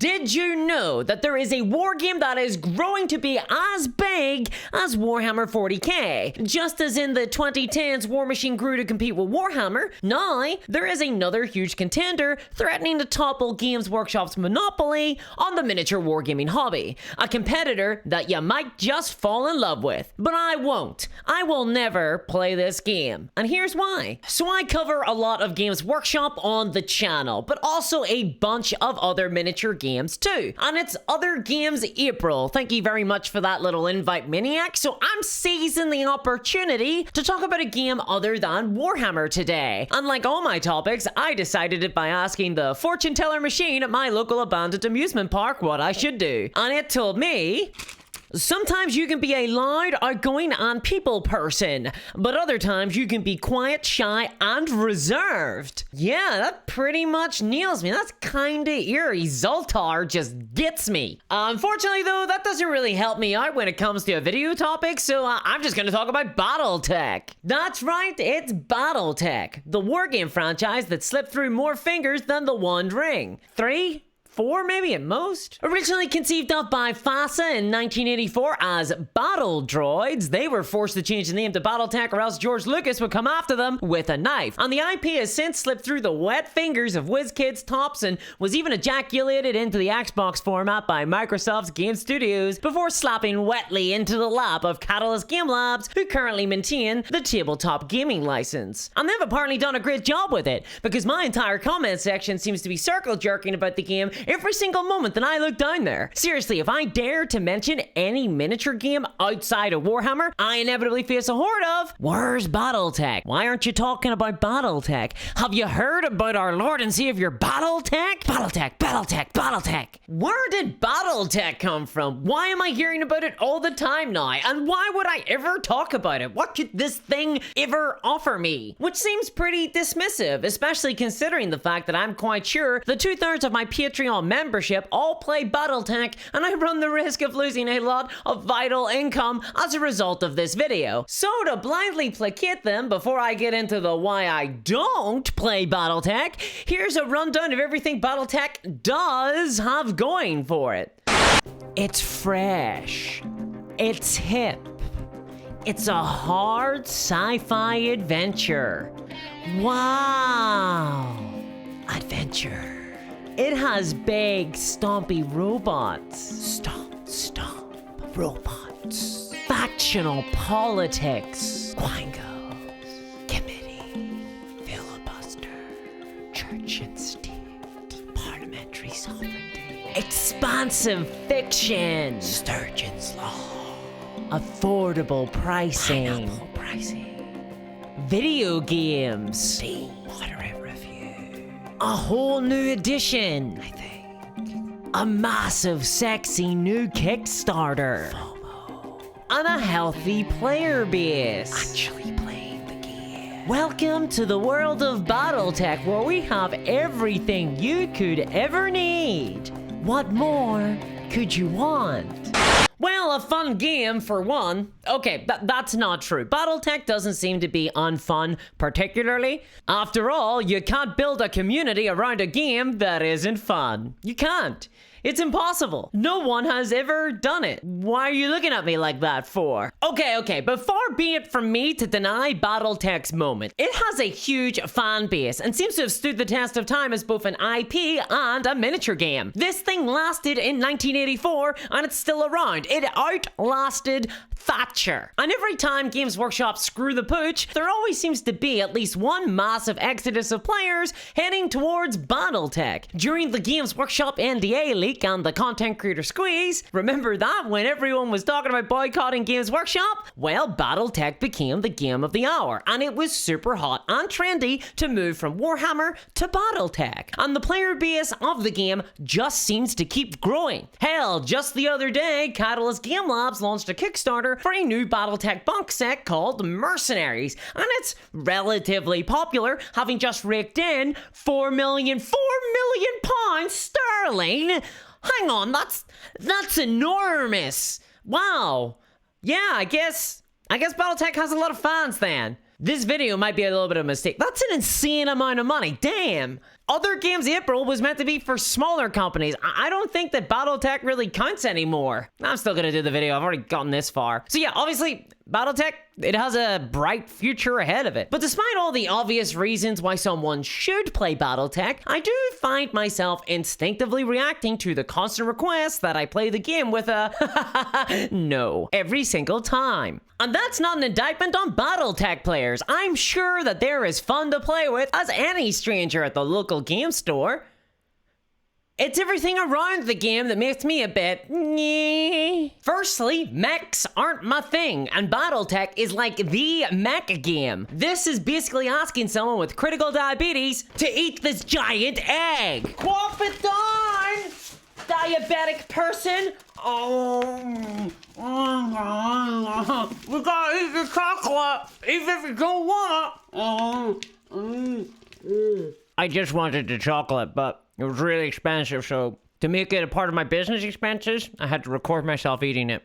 Did you know that there is a war game that is growing to be as big as Warhammer 40k? Just as in the 2010s War Machine grew to compete with Warhammer, now there is another huge contender threatening to topple Games Workshop's monopoly on the miniature wargaming hobby. A competitor that you might just fall in love with. But I won't. I will never play this game. And here's why. So I cover a lot of Games Workshop on the channel, but also a bunch of other miniature games too. And it's Other Games April. Thank you very much for that little invite, Maniac. So I'm seizing the opportunity to talk about a game other than Warhammer today. Unlike all my topics, I decided it by asking the fortune teller machine at my local abandoned amusement park what I should do. And it told me, sometimes you can be a loud, outgoing, and people person, but other times you can be quiet, shy, and reserved. Yeah, that pretty much nails me. That's kinda eerie. Zoltar just gets me. Unfortunately, though, that doesn't really help me out when it comes to a video topic, so I'm just gonna talk about Battletech. That's right, it's Battletech, the wargame franchise that slipped through more fingers than the One Ring. 3? 4 maybe at most? Originally conceived of by FASA in 1984 as Battle Droids, they were forced to change the name to Battletech or else George Lucas would come after them with a knife. And the IP has since slipped through the wet fingers of WizKids tops and was even ejaculated into the Xbox format by Microsoft's Game Studios before slapping wetly into the lap of Catalyst Game Labs, who currently maintain the tabletop gaming license. And they've apparently done a great job with it, because my entire comment section seems to be circle jerking about the game every single moment that I look down there. Seriously, if I dare to mention any miniature game outside of Warhammer, I inevitably face a horde of, where's Battletech? Why aren't you talking about Battletech? Have you heard about our Lord and Savior Battletech? Battletech, Battletech, Battletech. Where did Battletech come from? Why am I hearing about it all the time now? And why would I ever talk about it? What could this thing ever offer me? Which seems pretty dismissive, especially considering the fact that I'm quite sure the 2/3 of my Patreon membership all play Battletech, and I run the risk of losing a lot of vital income as a result of this video. So to blindly placate them before I get into the why I don't play Battletech, here's a rundown of everything Battletech does have going for it. It's fresh. It's hip. It's a hard sci-fi adventure. Wow. Adventure. It has big, stompy robots. Stomp, robots. Factional politics. Quangos. Committee. Filibuster. Church and state. Parliamentary sovereignty. Expansive fiction. Sturgeon's Law. Affordable pricing. Pineapple pricing. Video games. Steam. Moderate review. A whole new edition. I think. A massive, sexy new Kickstarter. FOMO. And a healthy player base. Actually playing the game. Welcome to the world of Battletech, where we have everything you could ever need. What more could you want? Well, a fun game for one. Okay, that's not true. Battletech doesn't seem to be unfun particularly. After all, you can't build a community around a game that isn't fun. You can't. It's impossible. No one has ever done it. Why are you looking at me like that for? Okay, but far be it from me to deny Battletech's moment. It has a huge fan base and seems to have stood the test of time as both an IP and a miniature game. This thing lasted in 1984 and it's still around. It outlasted Thatcher. And every time Games Workshop screw the pooch, there always seems to be at least one massive exodus of players heading towards Battletech. During the Games Workshop NDA leak and the content creator squeeze, remember that when everyone was talking about boycotting Games Workshop? Well, Battletech became the game of the hour, and it was super hot and trendy to move from Warhammer to Battletech. And the player base of the game just seems to keep growing. Hell, just the other day, Catalyst Game Labs launched a Kickstarter for a new Battletech box set called Mercenaries, and it's relatively popular, having just raked in £4 million pounds sterling. Hang on, that's enormous. Wow. Yeah, I guess Battletech has a lot of fans then. This video might be a little bit of a mistake. That's an insane amount of money. Damn. Other Games April was meant to be for smaller companies. I don't think that Battletech really counts anymore. I'm still gonna do the video. I've already gotten this far. So yeah, obviously, Battletech, it has a bright future ahead of it. But despite all the obvious reasons why someone should play Battletech, I do find myself instinctively reacting to the constant requests that I play the game with a no every single time. And that's not an indictment on Battletech players. I'm sure that they're as fun to play with as any stranger at the local game store. It's everything around the game that makes me a bit nyeh. Firstly, mechs aren't my thing, and Battletech is like the mech game. This is basically asking someone with critical diabetes to eat this giant egg. Quaff it down, diabetic person. We gotta eat the chocolate, even if you don't want it. I just wanted the chocolate, but it was really expensive, so to make it a part of my business expenses, I had to record myself eating it.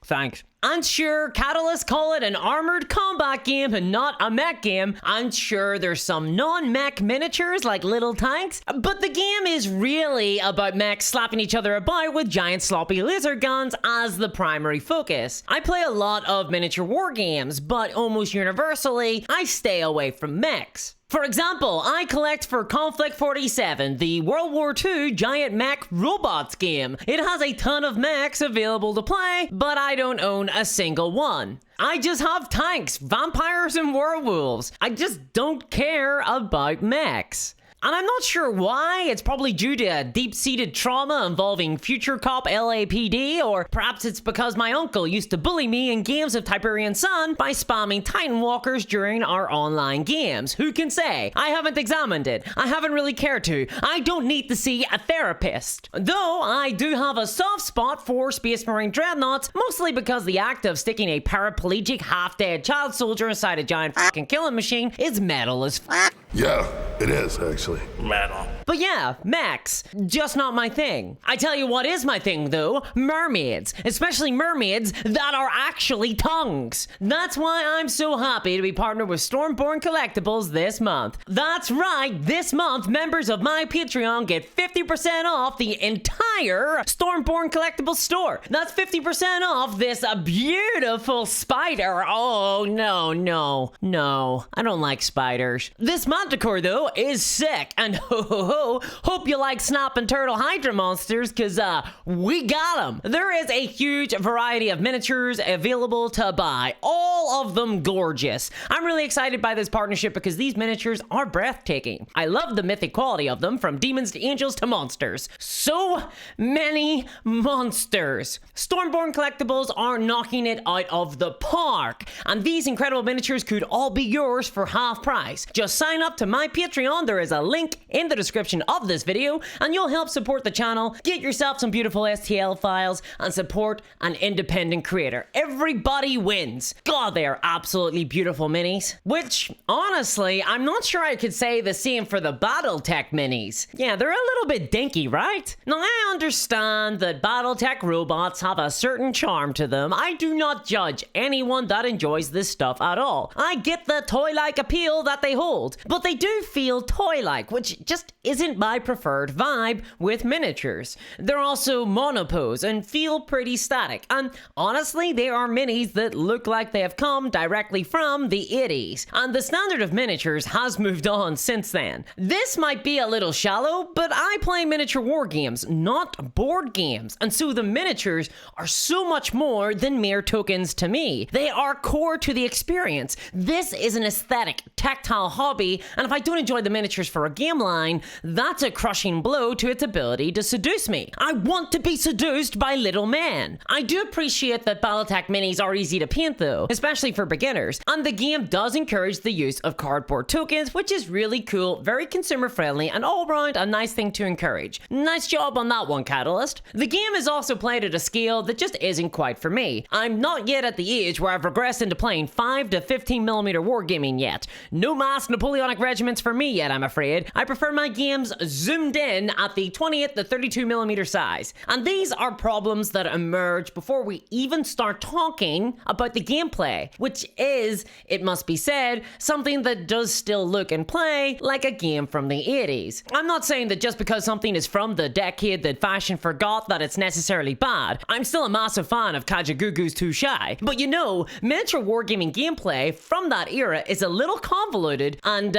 Thanks. And sure, Catalyst call it an armored combat game and not a mech game. I'm sure there's some non-mech miniatures like little tanks, but the game is really about mechs slapping each other about with giant sloppy laser guns as the primary focus. I play a lot of miniature war games, but almost universally, I stay away from mechs. For example, I collect for Conflict 47, the World War II giant mech robots game. It has a ton of mechs available to play, but I don't own a single one. I just have tanks, vampires, and werewolves. I just don't care about mechs. And I'm not sure why. It's probably due to a deep-seated trauma involving Future Cop LAPD, or perhaps it's because my uncle used to bully me in games of Tiberian Sun by spamming Titan Walkers during our online games. Who can say? I haven't examined it. I haven't really cared to. I don't need to see a therapist. Though I do have a soft spot for Space Marine Dreadnoughts, mostly because the act of sticking a paraplegic, half-dead child soldier inside a giant fucking killing machine is metal as f. Yeah, it is actually. Metal. But yeah, mechs, just not my thing. I tell you what is my thing though, mermaids, especially mermaids that are actually tongues. That's why I'm so happy to be partnered with Stormborn Collectibles this month. That's right, this month members of my Patreon get 50% off the entire Stormborn Collectibles store. That's 50% off this beautiful spider. Oh no, I don't like spiders. This Manticore though is sick, and hope you like Snap and Turtle Hydra monsters, cause we got them. There is a huge variety of miniatures available to buy, all of them gorgeous. I'm really excited by this partnership because these miniatures are breathtaking. I love the mythic quality of them, from demons to angels to monsters. So many monsters. Stormborn Collectibles are knocking it out of the park, and these incredible miniatures could all be yours for half price. Just sign up to my Patreon. There is a link in the description of this video, and you'll help support the channel, get yourself some beautiful STL files, and support an independent creator. Everybody wins. God, they are absolutely beautiful minis. Which, honestly, I'm not sure I could say the same for the Battletech minis. Yeah, they're a little bit dinky, right? Now, I understand that Battletech robots have a certain charm to them. I do not judge anyone that enjoys this stuff at all. I get the toy-like appeal that they hold, but they do feel toy-like, which just isn't my preferred vibe with miniatures. They're also monopose and feel pretty static, and honestly, they are minis that look like they have come directly from the 80s, and the standard of miniatures has moved on since then. This might be a little shallow, but I play miniature war games, not board games, and so the miniatures are so much more than mere tokens to me. They are core to the experience. This is an aesthetic, tactile hobby, and if I don't enjoy the miniatures for a game line, that's a crushing blow to its ability to seduce me. I want to be seduced by little men. I do appreciate that Battletech minis are easy to paint though, especially for beginners, and the game does encourage the use of cardboard tokens, which is really cool, very consumer friendly, and all around a nice thing to encourage. Nice job on that one. one, Catalyst. The game is also played at a scale that just isn't quite for me. I'm not yet at the age where I've regressed into playing 5 to 15mm wargaming yet. No mass Napoleonic regiments for me yet, I'm afraid. I prefer my games zoomed in at the 28 to 32mm size. And these are problems that emerge before we even start talking about the gameplay, which is, it must be said, something that does still look and play like a game from the 80s. I'm not saying that just because something is from the decade that fashion forgot that it's necessarily bad. I'm still a massive fan of Kajagoogoo's Too Shy. But you know, miniature wargaming gameplay from that era is a little convoluted and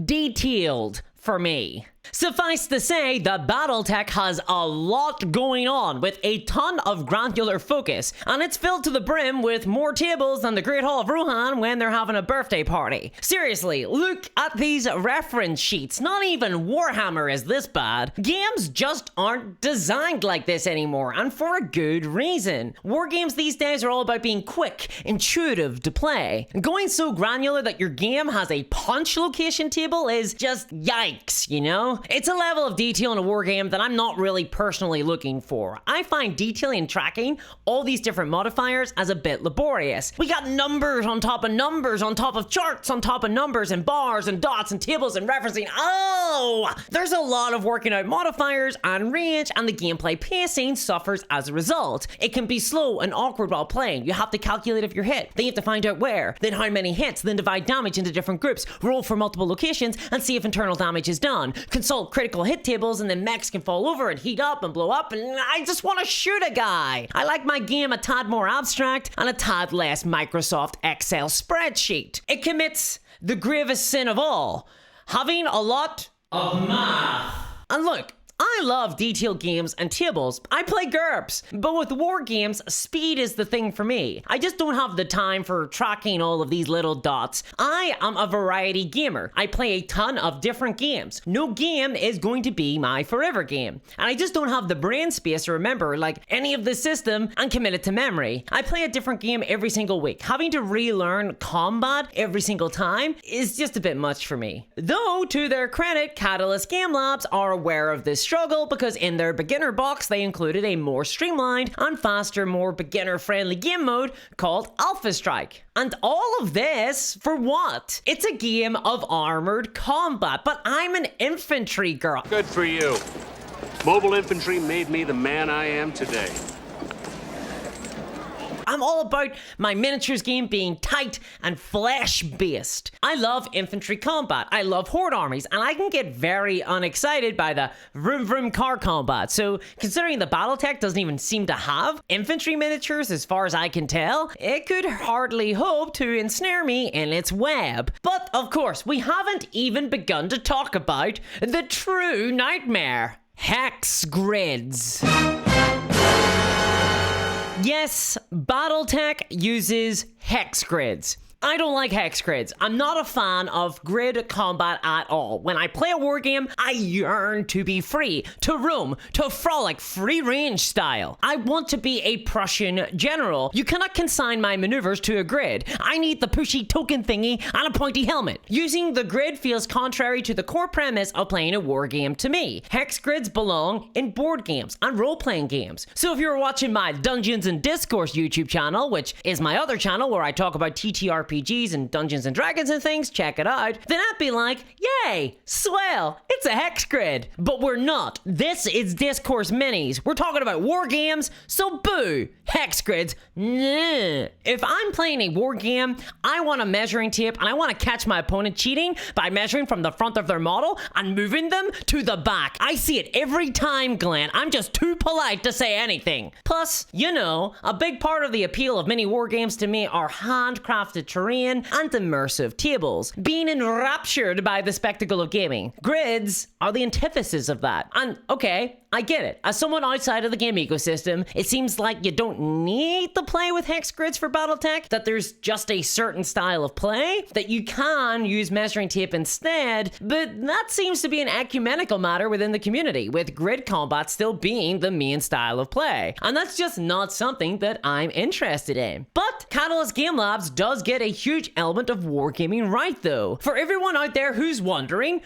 detailed for me. Suffice to say that Battletech has a lot going on with a ton of granular focus, and it's filled to the brim with more tables than the Great Hall of Rohan when they're having a birthday party. Seriously, look at these reference sheets. Not even Warhammer is this bad. Games just aren't designed like this anymore, and for a good reason. Wargames these days are all about being quick, intuitive to play. Going so granular that your game has a punch location table is just yikes, you know? It's a level of detail in a wargame that I'm not really personally looking for. I find detailing and tracking all these different modifiers as a bit laborious. We got numbers on top of numbers on top of charts on top of numbers and bars and dots and tables and referencing. Oh! There's a lot of working out modifiers and range, and the gameplay pacing suffers as a result. It can be slow and awkward while playing. You have to calculate if you're hit, then you have to find out where, then how many hits, then divide damage into different groups, roll for multiple locations, and see if internal damage is done. Consult critical hit tables, and then mechs can fall over and heat up and blow up, and I just want to shoot a guy. I like my game a tad more abstract and a tad less Microsoft Excel spreadsheet. It commits the gravest sin of all, having a lot of math. And look, I love detailed games and tables. I play GURPS, but with war games, speed is the thing for me. I just don't have the time for tracking all of these little dots. I am a variety gamer. I play a ton of different games. No game is going to be my forever game. And I just don't have the brain space to remember like any of the system and commit it to memory. I play a different game every single week. Having to relearn combat every single time is just a bit much for me. Though, to their credit, Catalyst Game Labs are aware of this struggle because in their beginner box they included a more streamlined and faster, more beginner-friendly game mode called Alpha Strike. And all of this for what? It's a game of armored combat, but I'm an infantry girl. Good for you. Mobile infantry made me the man I am today. I'm all about my miniatures game being tight and flesh-based. I love infantry combat, I love horde armies, and I can get very unexcited by the vroom vroom car combat. So considering the Battletech doesn't even seem to have infantry miniatures as far as I can tell, it could hardly hope to ensnare me in its web. But of course, we haven't even begun to talk about the true nightmare: hex grids. Yes, Battletech uses hex grids. I don't like hex grids. I'm not a fan of grid combat at all. When I play a war game, I yearn to be free, to roam, to frolic free range style. I want to be a Prussian general. You cannot consign my maneuvers to a grid. I need the pushy token thingy and a pointy helmet. Using the grid feels contrary to the core premise of playing a war game to me. Hex grids belong in board games and role-playing games. So if you're watching my Dungeons and Discourse YouTube channel, which is my other channel where I talk about TTRPGs and Dungeons and Dragons and things, check it out, then I'd be like, yay, swell, it's a hex grid. But we're not. This is Discourse Minis. We're talking about war games, so boo, hex grids, nah. If I'm playing a war game, I want a measuring tape and I want to catch my opponent cheating by measuring from the front of their model and moving them to the back. I see it every time, Glenn. I'm just too polite to say anything. Plus, you know, a big part of the appeal of mini war games to me are handcrafted terrain and immersive tables, being enraptured by the spectacle of gaming. Grids are the antithesis of that. And okay, I get it. As someone outside of the game ecosystem, it seems like you don't need to play with hex grids for Battletech, that there's just a certain style of play, that you can use measuring tape instead, but that seems to be an ecumenical matter within the community, with grid combat still being the main style of play. And that's just not something that I'm interested in. But Catalyst Game Labs does get a huge element of wargaming right though. For everyone out there who's wondering,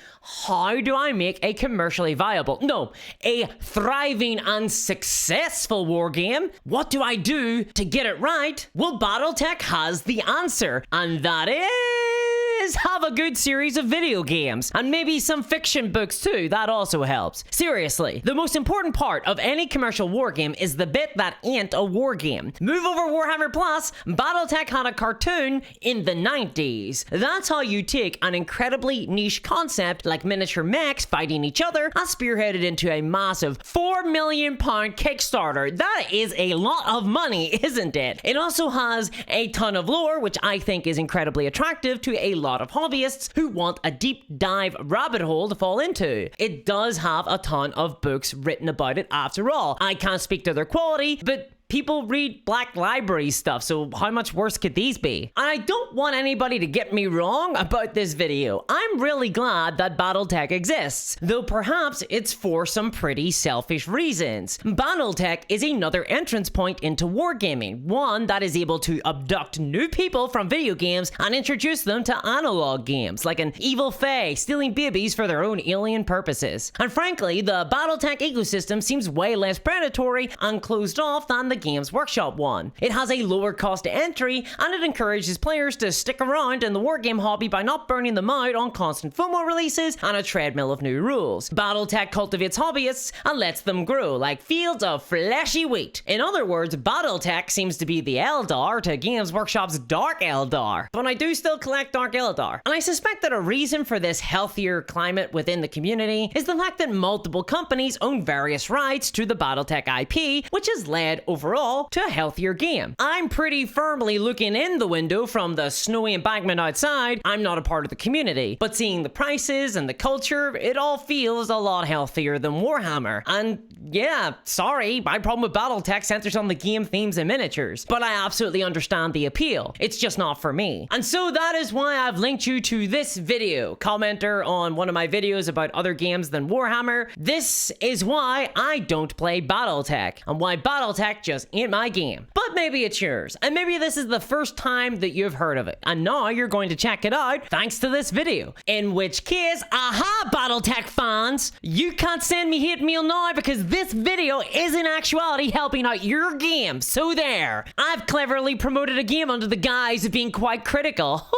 how do I make a commercially viable, no, a thriving and successful wargame? What do I do to get it right? Well, Battletech has the answer, and that is have a good series of video games, and maybe some fiction books too, that also helps. Seriously, the most important part of any commercial wargame is the bit that ain't a wargame. Move over Warhammer Plus, Battletech had a cartoon in the 90s. That's how you take an incredibly niche concept like miniature mechs fighting each other and spearheaded into a massive £4 million Kickstarter. That is a lot of money, isn't it? It also has a ton of lore, which I think is incredibly attractive to a lot of hobbyists who want a deep dive rabbit hole to fall into. It does have a ton of books written about it after all. I can't speak to their quality, but people read Black Library stuff, so how much worse could these be? And I don't want anybody to get me wrong about this video. I'm really glad that Battletech exists, though perhaps it's for some pretty selfish reasons. Battletech is another entrance point into wargaming, one that is able to abduct new people from video games and introduce them to analog games, like an evil fae stealing babies for their own alien purposes. And frankly, the Battletech ecosystem seems way less predatory and closed off than the Games Workshop one. It has a lower cost to entry, and it encourages players to stick around in the wargame hobby by not burning them out on constant FOMO releases and a treadmill of new rules. Battletech cultivates hobbyists and lets them grow like fields of fleshy wheat. In other words, Battletech seems to be the Eldar to Games Workshop's Dark Eldar. But I do still collect Dark Eldar, and I suspect that a reason for this healthier climate within the community is the fact that multiple companies own various rights to the Battletech IP, which has led overall to a healthier game. I'm pretty firmly looking in the window from the snowy embankment outside. I'm not a part of the community, but seeing the prices and the culture, it all feels a lot healthier than Warhammer. And yeah, sorry, my problem with Battletech centers on the game themes and miniatures, but I absolutely understand the appeal. It's just not for me. And so that is why I've linked you to this video. Commenter on one of my videos about other games than Warhammer. This is why I don't play Battletech, and why Battletech just ain't my game. But maybe it's yours, and maybe this is the first time that you've heard of it, and now you're going to check it out thanks to this video. In which case, aha, Battletech fans! You can't send me hate mail now because this video is in actuality helping out your game, so there. I've cleverly promoted a game under the guise of being quite critical.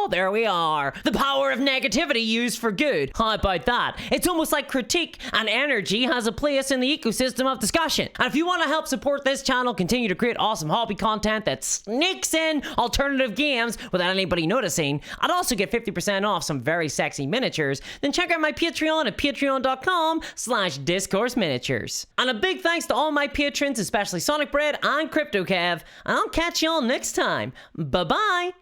There we are. The power of negativity used for good. How about that? It's almost like critique and energy has a place in the ecosystem of discussion. And if you want to help support this channel continue to create awesome hobby content that sneaks in alternative games without anybody noticing, I'd also get 50% off some very sexy miniatures, then check out my Patreon at patreon.com/discoursminiatures. And a big thanks to all my patrons, especially Sonic Bread and CryptoKev, and I'll catch y'all next time. Bye-bye!